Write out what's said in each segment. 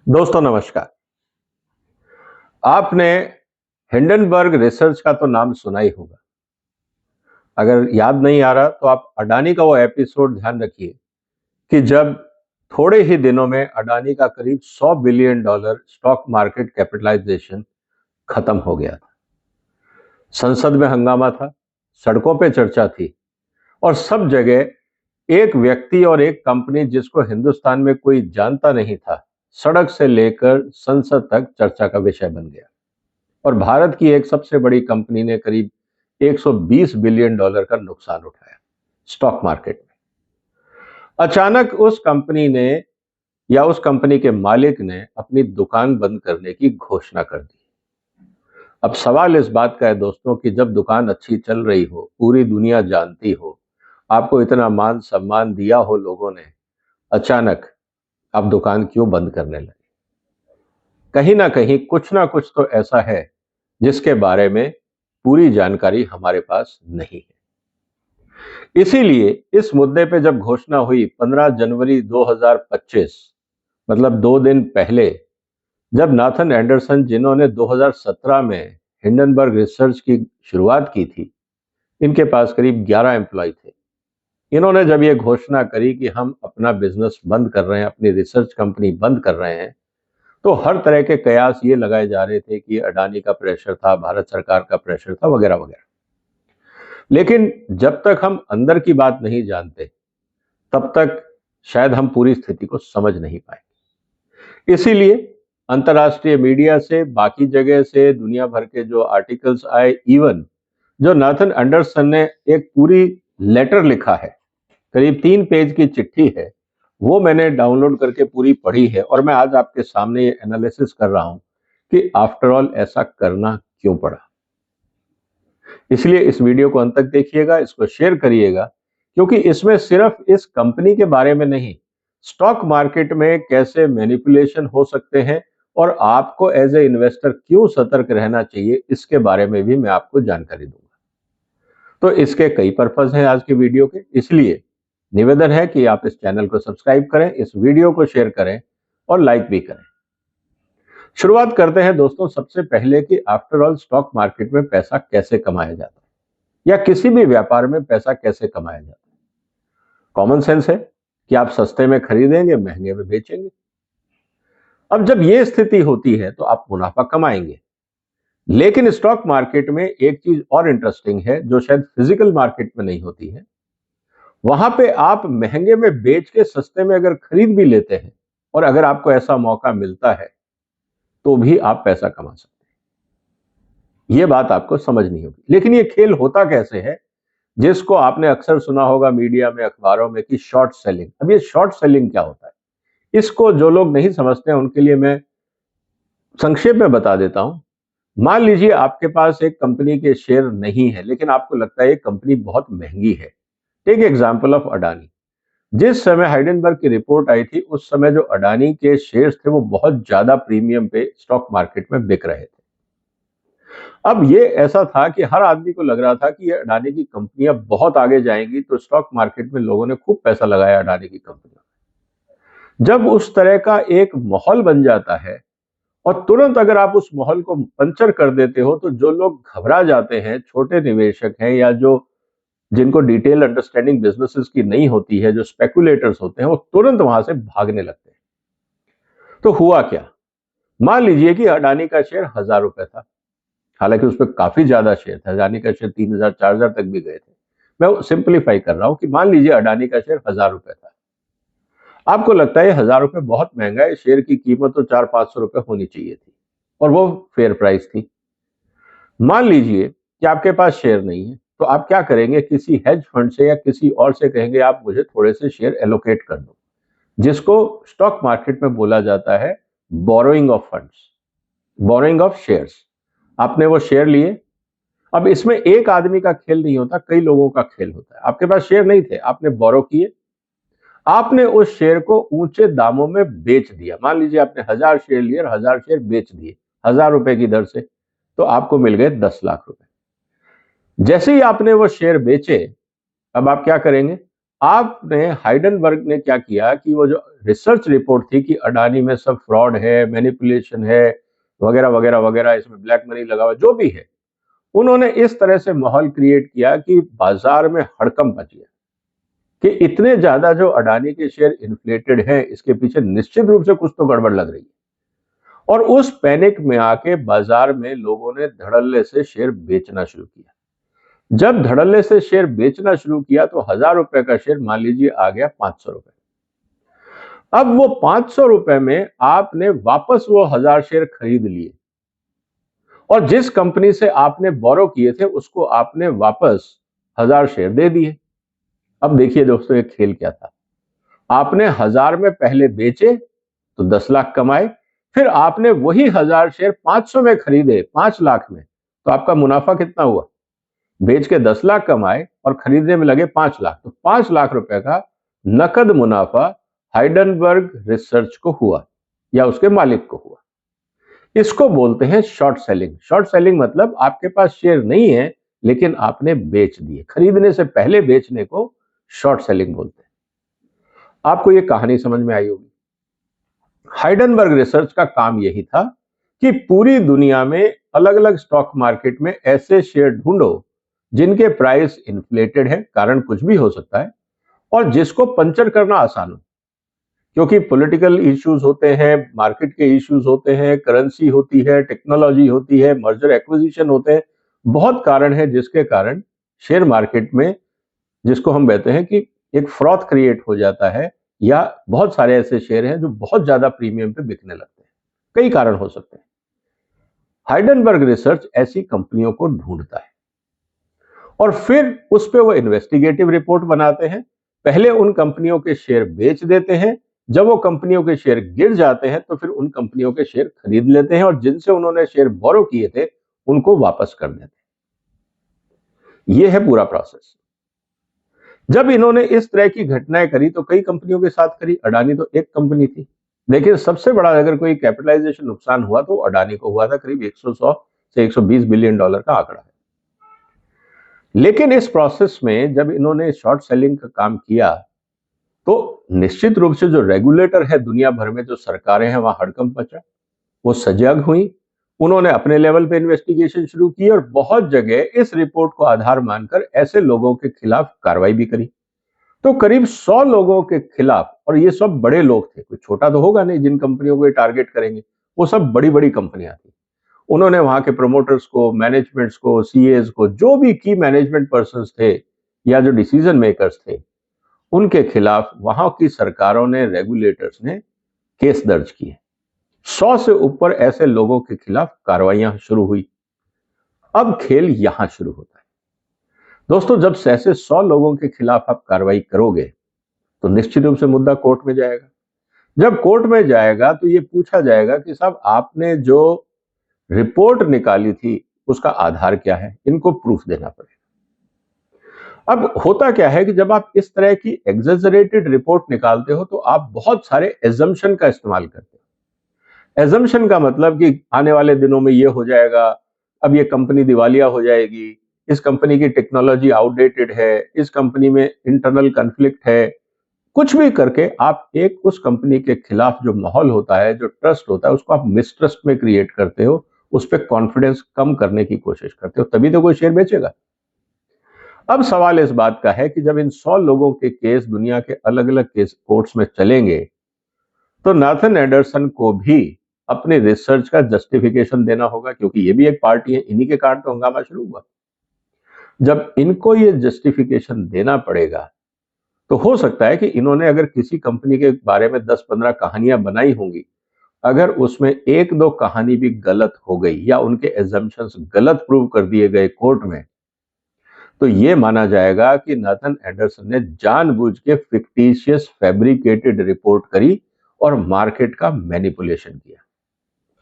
दोस्तों नमस्कार। आपने हिंडनबर्ग रिसर्च का तो नाम सुना ही होगा। अगर याद नहीं आ रहा तो आप अडानी का वो एपिसोड ध्यान रखिए कि जब थोड़े ही दिनों में अडानी का करीब $100 बिलियन स्टॉक मार्केट कैपिटलाइजेशन खत्म हो गया था। संसद में हंगामा था, सड़कों पे चर्चा थी और सब जगह एक व्यक्ति और एक कंपनी जिसको हिंदुस्तान में कोई जानता नहीं था, सड़क से लेकर संसद तक चर्चा का विषय बन गया। और भारत की एक सबसे बड़ी कंपनी ने करीब $120 बिलियन का नुकसान उठाया स्टॉक मार्केट में। अचानक उस कंपनी ने या उस कंपनी के मालिक ने अपनी दुकान बंद करने की घोषणा कर दी। अब सवाल इस बात का है दोस्तों कि जब दुकान अच्छी चल रही हो, पूरी दुनिया जानती हो, आपको इतना मान सम्मान दिया हो लोगों ने, अचानक आप दुकान क्यों बंद करने लगे? कहीं ना कुछ तो ऐसा है जिसके बारे में पूरी जानकारी हमारे पास नहीं है। इसीलिए इस मुद्दे पे जब घोषणा हुई 15 जनवरी 2025, मतलब 2 दिन पहले, जब नाथन एंडरसन जिन्होंने 2017 में हिंडनबर्ग रिसर्च की शुरुआत की थी, इनके पास करीब 11 एम्प्लॉय थे। इन्होंने जब ये घोषणा करी कि हम अपना बिजनेस बंद कर रहे हैं, अपनी रिसर्च कंपनी बंद कर रहे हैं, तो हर तरह के कयास ये लगाए जा रहे थे कि अडानी का प्रेशर था, भारत सरकार का प्रेशर था, वगैरह वगैरह। लेकिन जब तक हम अंदर की बात नहीं जानते, तब तक शायद हम पूरी स्थिति को समझ नहीं पाएंगे। इसीलिए अंतर्राष्ट्रीय मीडिया से, बाकी जगह से, दुनिया भर के जो आर्टिकल्स आए, इवन जो नाथन एंडरसन ने एक पूरी लेटर लिखा है, करीब 3 पेज की चिट्ठी है, वो मैंने डाउनलोड करके पूरी पढ़ी है और मैं आज आपके सामने ये एनालिसिस कर रहा हूं कि आफ्टर ऑल ऐसा करना क्यों पड़ा। इसलिए इस वीडियो को अंत तक देखिएगा, इसको शेयर करिएगा, क्योंकि इसमें सिर्फ इस कंपनी के बारे में नहीं, स्टॉक मार्केट में कैसे मैनिपुलेशन हो सकते हैं और आपको एज ए इन्वेस्टर क्यों सतर्क रहना चाहिए, इसके बारे में भी मैं आपको जानकारी दूंगा। तो इसके कई पर्पस हैं आज के वीडियो के, इसलिए निवेदन है कि आप इस चैनल को सब्सक्राइब करें, इस वीडियो को शेयर करें और लाइक भी करें। शुरुआत करते हैं दोस्तों सबसे पहले कि आफ्टर ऑल स्टॉक मार्केट में पैसा कैसे कमाया जाता है या किसी भी व्यापार में पैसा कैसे कमाया जाता है। कॉमन सेंस है कि आप सस्ते में खरीदेंगे, महंगे में बेचेंगे। अब जब यह स्थिति होती है तो आप मुनाफा कमाएंगे। लेकिन स्टॉक मार्केट में एक चीज और इंटरेस्टिंग है जो शायद फिजिकल मार्केट में नहीं होती है। वहां पे आप महंगे में बेच के सस्ते में अगर खरीद भी लेते हैं और अगर आपको ऐसा मौका मिलता है तो भी आप पैसा कमा सकते हैं। यह बात आपको समझनी होगी। लेकिन यह खेल होता कैसे है, जिसको आपने अक्सर सुना होगा मीडिया में, अखबारों में, कि शॉर्ट सेलिंग। अब ये शॉर्ट सेलिंग क्या होता है, इसको जो लोग नहीं समझते हैं उनके लिए मैं संक्षेप में बता देता हूं। मान लीजिए आपके पास एक कंपनी के शेयर नहीं है, लेकिन आपको लगता है ये कंपनी बहुत महंगी है। Take example of Adani. जिस समय हाइडेनबर्ग की रिपोर्ट आई थी, उस समय जो अडानी के शेयर्स थे वो बहुत ज्यादा प्रीमियम पे स्टॉक मार्केट में बिक रहे थे। अब ये ऐसा था कि हर आदमी को लग रहा था कि ये अडानी की कंपनियां बहुत आगे जाएंगी, तो स्टॉक मार्केट में लोगों ने खूब पैसा लगाया अडानी की कंपनियों में। जब उस तरह का एक माहौल बन जाता है और तुरंत अगर आप उस माहौल को पंचर कर देते हो, तो जो लोग घबरा जाते हैं, छोटे निवेशक हैं या जो जिनको डिटेल अंडरस्टैंडिंग बिजनेसेस की नहीं होती है, जो स्पेकुलेटर्स होते हैं, वो तुरंत वहां से भागने लगते हैं। तो हुआ क्या? मान लीजिए कि अडानी का शेयर ₹1000 था। हालांकि उस पर काफी ज्यादा शेयर था, अडानी का शेयर 3000 4000 तक भी गए थे। मैं सिंप्लीफाई कर रहा हूं कि मान लीजिए अडानी का शेयर ₹1000 था। आपको लगता है ₹1000 बहुत महंगा है, शेयर की कीमत तो 400-500 होनी चाहिए थी और वो फेयर प्राइस थी। मान लीजिए कि आपके पास शेयर नहीं है, तो आप क्या करेंगे? किसी हेज फंड से या किसी और से कहेंगे आप मुझे थोड़े से शेयर एलोकेट कर दो, जिसको स्टॉक मार्केट में बोला जाता है borrowing of funds, borrowing of shares. आपने वो शेयर लिए। अब इसमें एक आदमी का खेल नहीं होता, कई लोगों का खेल होता है। आपके पास शेयर नहीं थे, आपने बोरो किए, आपने उस शेयर को ऊंचे दामों में बेच दिया। मान लीजिए आपने 1000 शेयर लिए और 1000 शेयर बेच दिए ₹1000 की दर से, तो आपको मिल गए ₹10 लाख। जैसे ही आपने वो शेयर बेचे, अब आप क्या करेंगे? आपने हाइडेनबर्ग ने क्या किया कि वो जो रिसर्च रिपोर्ट थी कि अडानी में सब फ्रॉड है, मैनिपुलेशन है, वगैरह वगैरह वगैरह, इसमें ब्लैक मनी लगा हुआ, जो भी है, उन्होंने इस तरह से माहौल क्रिएट किया कि बाजार में हड़कंप मच गया कि इतने ज्यादा जो अडानी के शेयर इन्फ्लेटेड हैं, इसके पीछे निश्चित रूप से कुछ तो गड़बड़ लग रही है। और उस पैनिक में आके बाजार में लोगों ने धड़ल्ले से शेयर बेचना शुरू किया। जब धड़ल्ले से शेयर बेचना शुरू किया तो 1,000 रुपए का शेयर मान लीजिए आ गया 500 रुपए। अब वो 500 रुपए में आपने वापस वो 1,000 शेयर खरीद लिए और जिस कंपनी से आपने बोरो किए थे उसको आपने वापस 1,000 शेयर दे दिए। अब देखिए दोस्तों, ये खेल क्या था। आपने 1,000 में पहले बेचे तो 10 लाख कमाए, फिर आपने वही 1,000 शेयर 500 में खरीदे 5 लाख में, तो आपका मुनाफा कितना हुआ? बेच के 10 लाख कमाए और खरीदने में लगे 5 लाख, तो 5 लाख रुपए का नकद मुनाफा हाइडेनबर्ग रिसर्च को हुआ या उसके मालिक को हुआ। इसको बोलते हैं शॉर्ट सेलिंग। शॉर्ट सेलिंग मतलब आपके पास शेयर नहीं है लेकिन आपने बेच दिए, खरीदने से पहले बेचने को शॉर्ट सेलिंग बोलते हैं। आपको ये कहानी समझ में आई होगी। हाइडेनबर्ग रिसर्च का काम यही था कि पूरी दुनिया में अलग अलग स्टॉक मार्केट में ऐसे शेयर ढूंढो जिनके प्राइस इन्फ्लेटेड है, कारण कुछ भी हो सकता है, और जिसको पंचर करना आसान हो, क्योंकि पॉलिटिकल इश्यूज होते हैं, मार्केट के इश्यूज होते हैं, करेंसी होती है, टेक्नोलॉजी होती है, मर्जर एक्विजिशन होते हैं, बहुत कारण है जिसके कारण शेयर मार्केट में, जिसको हम कहते हैं कि एक फ्रॉथ क्रिएट हो जाता है, या बहुत सारे ऐसे शेयर हैं जो बहुत ज्यादा प्रीमियम पे बिकने लगते हैं। कई कारण हो सकते हैं। हाइडेनबर्ग रिसर्च ऐसी कंपनियों को ढूंढता है और फिर उस पे वो इन्वेस्टिगेटिव रिपोर्ट बनाते हैं। पहले उन कंपनियों के शेयर बेच देते हैं, जब वो कंपनियों के शेयर गिर जाते हैं तो फिर उन कंपनियों के शेयर खरीद लेते हैं और जिनसे उन्होंने शेयर बोरो किए थे उनको वापस कर देते हैं। ये है पूरा प्रोसेस। जब इन्होंने इस तरह की घटनाएं करी तो कई कंपनियों के साथ करी, अडानी तो एक कंपनी थी। देखिए, सबसे बड़ा अगर कोई कैपिटलाइजेशन नुकसान हुआ तो अडानी को हुआ था, करीब 100 से 120 बिलियन डॉलर का आंकड़ा है। लेकिन इस प्रोसेस में जब इन्होंने शॉर्ट सेलिंग का काम किया तो निश्चित रूप से जो रेगुलेटर है दुनिया भर में, जो सरकारें हैं, वहां हड़कंप मचा, वो सजग हुई, उन्होंने अपने लेवल पे इन्वेस्टिगेशन शुरू की और बहुत जगह इस रिपोर्ट को आधार मानकर ऐसे लोगों के खिलाफ कार्रवाई भी करी। तो करीब 100 लोगों के खिलाफ, और ये सब बड़े लोग थे, कोई छोटा तो होगा नहीं जिन कंपनियों को ये टारगेट करेंगे, वो सब बड़ी बड़ी कंपनियां थी। उन्होंने वहां के प्रोमोटर्स को, मैनेजमेंट्स को, सीएस को, जो भी की मैनेजमेंट पर्संस थे या जो डिसीजन मेकर्स थे, उनके खिलाफ वहां की सरकारों ने, रेगुलेटर्स ने केस दर्ज किए। 100 से ऊपर ऐसे लोगों के खिलाफ कार्रवाइयां शुरू हुई। अब खेल यहां शुरू होता है दोस्तों। जब ऐसे 100 लोगों के खिलाफ आप कार्रवाई करोगे तो निश्चित रूप से मुद्दा कोर्ट में जाएगा। जब कोर्ट में जाएगा तो ये पूछा जाएगा कि साहब, आपने जो रिपोर्ट निकाली थी उसका आधार क्या है, इनको प्रूफ देना पड़ेगा। अब होता क्या है कि जब आप इस तरह की एग्जेजरेटेड रिपोर्ट निकालते हो तो आप बहुत सारे एजम्पशन का इस्तेमाल करते हो। एजम्पशन का मतलब कि आने वाले दिनों में ये हो जाएगा, अब ये कंपनी दिवालिया हो जाएगी, इस कंपनी की टेक्नोलॉजी आउटडेटेड है, इस कंपनी में इंटरनल कन्फ्लिक्ट है, कुछ भी करके आप एक उस कंपनी के खिलाफ जो माहौल होता है, जो ट्रस्ट होता है, उसको आप मिसट्रस्ट में क्रिएट करते हो, उस पर कॉन्फिडेंस कम करने की कोशिश करते हो, तभी तो कोई शेयर बेचेगा। अब सवाल इस बात का है कि जब इन 100 लोगों के केस दुनिया के अलग अलग केस कोर्ट्स में चलेंगे तो नाथन एंडरसन को भी अपने रिसर्च का जस्टिफिकेशन देना होगा, क्योंकि ये भी एक पार्टी है, इन्हीं के कारण तो हंगामा शुरू हुआ। जब इनको ये जस्टिफिकेशन देना पड़ेगा तो हो सकता है कि इन्होंने अगर किसी कंपनी के बारे में 10-15 कहानियां बनाई होंगी, अगर उसमें एक दो कहानी भी गलत हो गई या उनके एजम्पशंस गलत प्रूव कर दिए गए कोर्ट में, तो ये माना जाएगा कि नाथन एंडरसन ने जानबूझ के फिक्टिशियस फैब्रिकेटेड रिपोर्ट करी और मार्केट का मैनिपुलेशन किया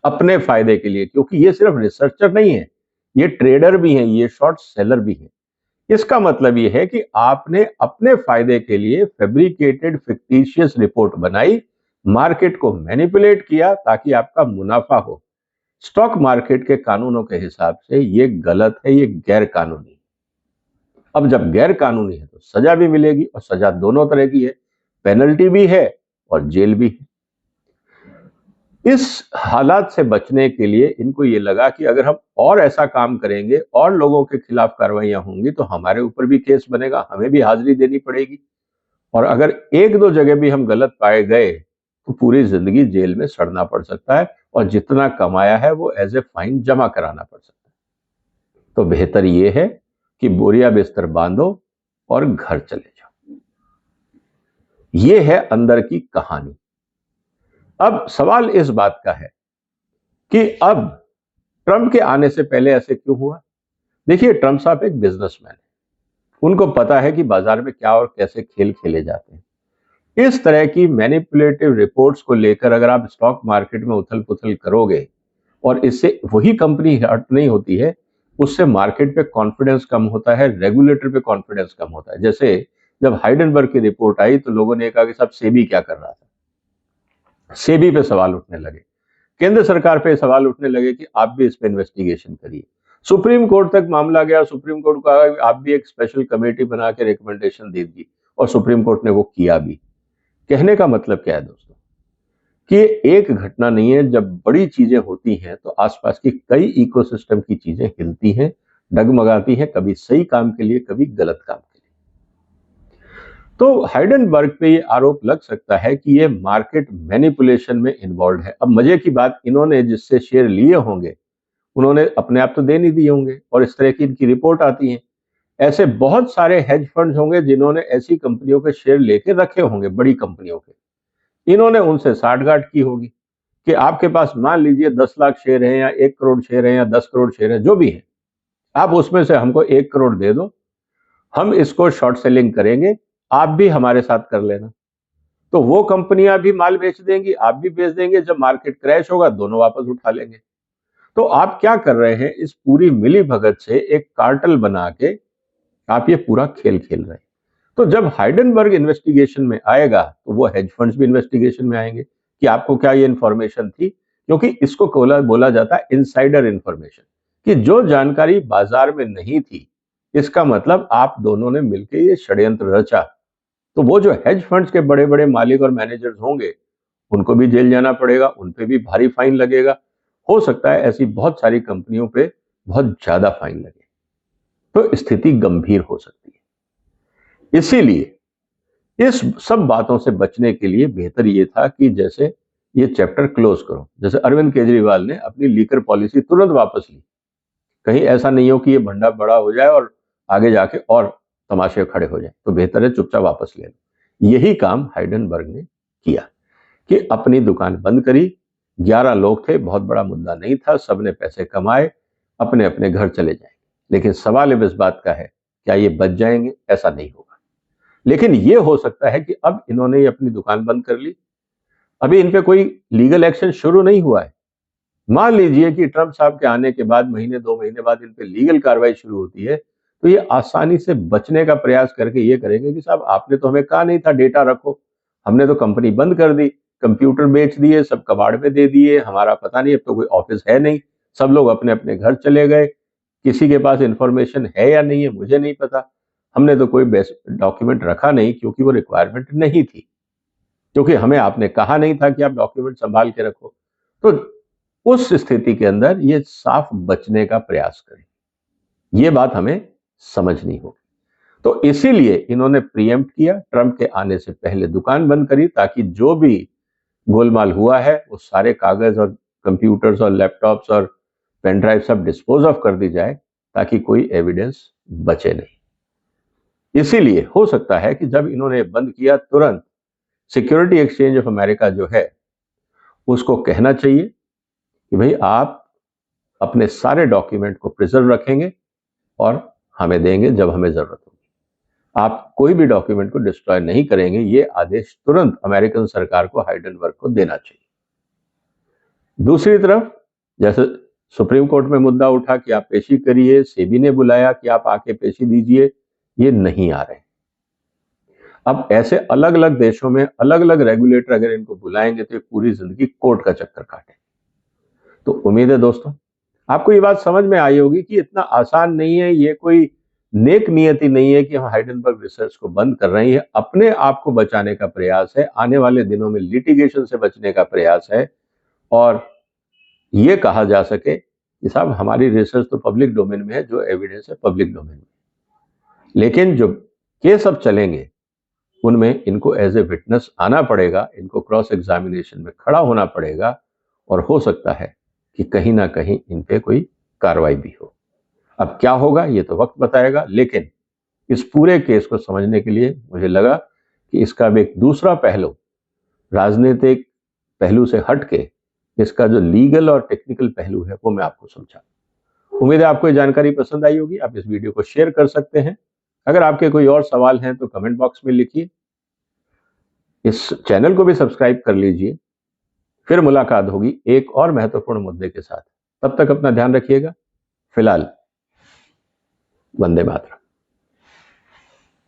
अपने फायदे के लिए, क्योंकि ये सिर्फ रिसर्चर नहीं है, ये ट्रेडर भी हैं, ये शॉर्ट सेलर भी हैं। इसका मतलब ये है कि आपने अपने फायदे के लिए फैब्रिकेटेड फिक्टिशियस रिपोर्ट बनाई, मार्केट को मैनिपुलेट किया ताकि आपका मुनाफा हो। स्टॉक मार्केट के कानूनों के हिसाब से ये गलत है, ये गैर कानूनी। अब जब गैर कानूनी है तो सजा भी मिलेगी, और सजा दोनों तरह की है, पेनल्टी भी है और जेल भी है। इस हालात से बचने के लिए इनको ये लगा कि अगर हम और ऐसा काम करेंगे और लोगों के खिलाफ कार्रवाइयां होंगी तो हमारे ऊपर भी केस बनेगा, हमें भी हाजिरी देनी पड़ेगी, और अगर एक दो जगह भी हम गलत पाए गए तो पूरी जिंदगी जेल में सड़ना पड़ सकता है और जितना कमाया है वो एज ए फाइन जमा कराना पड़ सकता है। तो बेहतर ये है कि बोरिया बिस्तर बांधो और घर चले जाओ। ये है अंदर की कहानी। अब सवाल इस बात का है कि अब ट्रंप के आने से पहले ऐसे क्यों हुआ? देखिए, ट्रंप साहब एक बिजनेसमैन है, उनको पता है कि बाजार में क्या और कैसे खेल खेले जाते हैं। इस तरह की मैनिपुलेटिव रिपोर्ट्स को लेकर अगर आप स्टॉक मार्केट में उथल पुथल करोगे और इससे वही कंपनी हर्ट नहीं होती है, उससे मार्केट पे कॉन्फिडेंस कम होता है, रेगुलेटर पे कॉन्फिडेंस कम होता है। जैसे जब हाइडेनबर्ग की रिपोर्ट आई तो लोगों ने कहा कि साहब सेबी क्या कर रहा था, सेबी पे सवाल उठने लगे, केंद्र सरकार पे सवाल उठने लगे कि आप भी इस पे इन्वेस्टिगेशन करिए। सुप्रीम कोर्ट तक मामला गया, सुप्रीम कोर्ट को कहा कि आप भी एक स्पेशल कमेटी बना के रिकमेंडेशन दीजिए, और सुप्रीम कोर्ट ने वो किया भी। कहने का मतलब क्या है दोस्तों, कि ये एक घटना नहीं है। जब बड़ी चीजें होती हैं तो आसपास की कई इकोसिस्टम की चीजें हिलती हैं, डगमगाती हैं, कभी सही काम के लिए, कभी गलत काम के लिए। तो हाइडेनबर्ग पे ये आरोप लग सकता है कि ये मार्केट मैनिपुलेशन में इन्वॉल्व है। अब मजे की बात, इन्होंने जिससे शेयर लिए होंगे उन्होंने अपने आप तो दे नहीं दिए होंगे, और इस तरह की इनकी रिपोर्ट आती है। ऐसे बहुत सारे हेज फंड्स होंगे जिन्होंने ऐसी कंपनियों के शेयर लेके रखे होंगे, बड़ी कंपनियों के। इन्होंने उनसे साठगांठ की होगी कि आपके पास मान लीजिए 10 लाख शेयर हैं या 1 करोड़ शेयर हैं या 10 करोड़ शेयर हैं, जो भी है, आप उसमें से हमको 1 करोड़ दे दो, हम इसको शॉर्ट सेलिंग करेंगे, आप भी हमारे साथ कर लेना। तो वो कंपनियां भी माल बेच देंगी, आप भी बेच देंगे, जब मार्केट क्रैश होगा दोनों वापस उठा लेंगे। तो आप क्या कर रहे हैं, इस पूरी मिली भगत से एक कार्टल बना के आप ये पूरा खेल खेल रहे हैं। तो जब हाइडेनबर्ग इन्वेस्टिगेशन में आएगा तो वो हेज फंड्स भी इन्वेस्टिगेशन में आएंगे कि आपको क्या ये इंफॉर्मेशन थी, क्योंकि इसको बोला जाता है इनसाइडर इंफॉर्मेशन, कि जो जानकारी बाजार में नहीं थी, इसका मतलब आप दोनों ने मिलकर ये षड्यंत्र रचा। तो वो जो हेज फंड्स के बड़े बड़े मालिक और मैनेजर्स होंगे उनको भी जेल जाना पड़ेगा, उन पे भी भारी फाइन लगेगा। हो सकता है ऐसी बहुत सारी कंपनियों पे बहुत ज्यादा फाइन लगे, तो स्थिति गंभीर हो सकती है। इसीलिए इस सब बातों से बचने के लिए बेहतर ये था कि जैसे ये चैप्टर क्लोज करो। जैसे अरविंद केजरीवाल ने अपनी लीकर पॉलिसी तुरंत वापस ली, कहीं ऐसा नहीं हो कि ये भंडा बड़ा हो जाए और आगे जाके और तमाशे खड़े हो जाए, तो बेहतर है चुपचाप वापस ले लो। यही काम हाइडेनबर्ग ने किया कि अपनी दुकान बंद करी। 11 लोग थे, बहुत बड़ा मुद्दा नहीं था, सबने पैसे कमाए, अपने अपने घर चले जाएंगे। लेकिन सवाल अब इस बात का है, क्या ये बच जाएंगे? ऐसा नहीं होगा। लेकिन ये हो सकता है कि अब इन्होंने ये अपनी दुकान बंद कर ली, अभी इन पे कोई लीगल एक्शन शुरू नहीं हुआ है। मान लीजिए कि ट्रंप साहब के आने के बाद महीने 2 महीने बाद इन पे लीगल कार्रवाई शुरू होती है, तो ये आसानी से बचने का प्रयास करके ये करेंगे कि साहब आपने तो हमें कहा नहीं था डेटा रखो, हमने तो कंपनी बंद कर दी, कंप्यूटर बेच दिए, सब कबाड़ में दे दिए, हमारा पता नहीं, अब तो कोई ऑफिस है नहीं, सब लोग अपने अपने घर चले गए, किसी के पास इंफॉर्मेशन है या नहीं है मुझे नहीं पता, हमने तो कोई डॉक्यूमेंट रखा नहीं क्योंकि वो रिक्वायरमेंट नहीं थी, क्योंकि हमें आपने कहा नहीं था कि आप डॉक्यूमेंट संभाल के रखो। तो उस स्थिति के अंदर ये साफ बचने का प्रयास करें, ये बात हमें समझनी होगी। तो इसीलिए इन्होंने प्रीएम्प्ट किया, ट्रंप के आने से पहले दुकान बंद करी, ताकि जो भी गोलमाल हुआ है वो सारे कागज और कंप्यूटर्स और लैपटॉप्स और पेन ड्राइव सब डिस्पोज ऑफ कर दी जाए, ताकि कोई एविडेंस बचे नहीं। इसीलिए हो सकता है कि जब इन्होंने बंद किया, तुरंत सिक्योरिटी एक्सचेंज ऑफ अमेरिका जो है उसको कहना चाहिए कि भाई आप अपने सारे डॉक्यूमेंट को प्रिजर्व रखेंगे और हमें देंगे जब हमें जरूरत होगी, आप कोई भी डॉक्यूमेंट को डिस्ट्रॉय नहीं करेंगे। ये आदेश तुरंत अमेरिकन सरकार को, हाइडेनबर्ग को देना चाहिए। दूसरी तरफ जैसे सुप्रीम कोर्ट में मुद्दा उठा कि आप पेशी करिए, सेबी ने बुलाया कि आप आके पेशी दीजिए, ये नहीं आ रहे। अब ऐसे अलग अलग देशों में अलग अलग रेगुलेटर अगर इनको बुलाएंगे तो ये पूरी जिंदगी कोर्ट का चक्कर काटे। तो उम्मीद है दोस्तों आपको ये बात समझ में आई होगी कि इतना आसान नहीं है, ये कोई नेक नियति नहीं है कि हम हाइडेनबर्ग रिसर्च को बंद कर रहे हैं। ये अपने आप को बचाने का प्रयास है, आने वाले दिनों में लिटिगेशन से बचने का प्रयास है, और ये कहा जा सके कि साहब हमारी रिसर्च तो पब्लिक डोमेन में है, जो एविडेंस है पब्लिक डोमेन में, लेकिन जो केस अब चलेंगे उनमें इनको एज ए विटनेस आना पड़ेगा, इनको क्रॉस एग्जामिनेशन में खड़ा होना पड़ेगा, और हो सकता है कि कहीं ना कहीं इन पे कोई कार्रवाई भी हो। अब क्या होगा ये तो वक्त बताएगा, लेकिन इस पूरे केस को समझने के लिए मुझे लगा कि इसका भी एक दूसरा पहलू, राजनीतिक पहलू से हटके इसका जो लीगल और टेक्निकल पहलू है वो मैं आपको समझा। उम्मीद है आपको ये जानकारी पसंद आई होगी। आप इस वीडियो को शेयर कर सकते हैं। अगर आपके कोई और सवाल हैं तो कमेंट बॉक्स में लिखिए। इस चैनल को भी सब्सक्राइब कर लीजिए। फिर मुलाकात होगी एक और महत्वपूर्ण मुद्दे के साथ। तब तक अपना ध्यान रखिएगा। फिलहाल वंदे मातरम।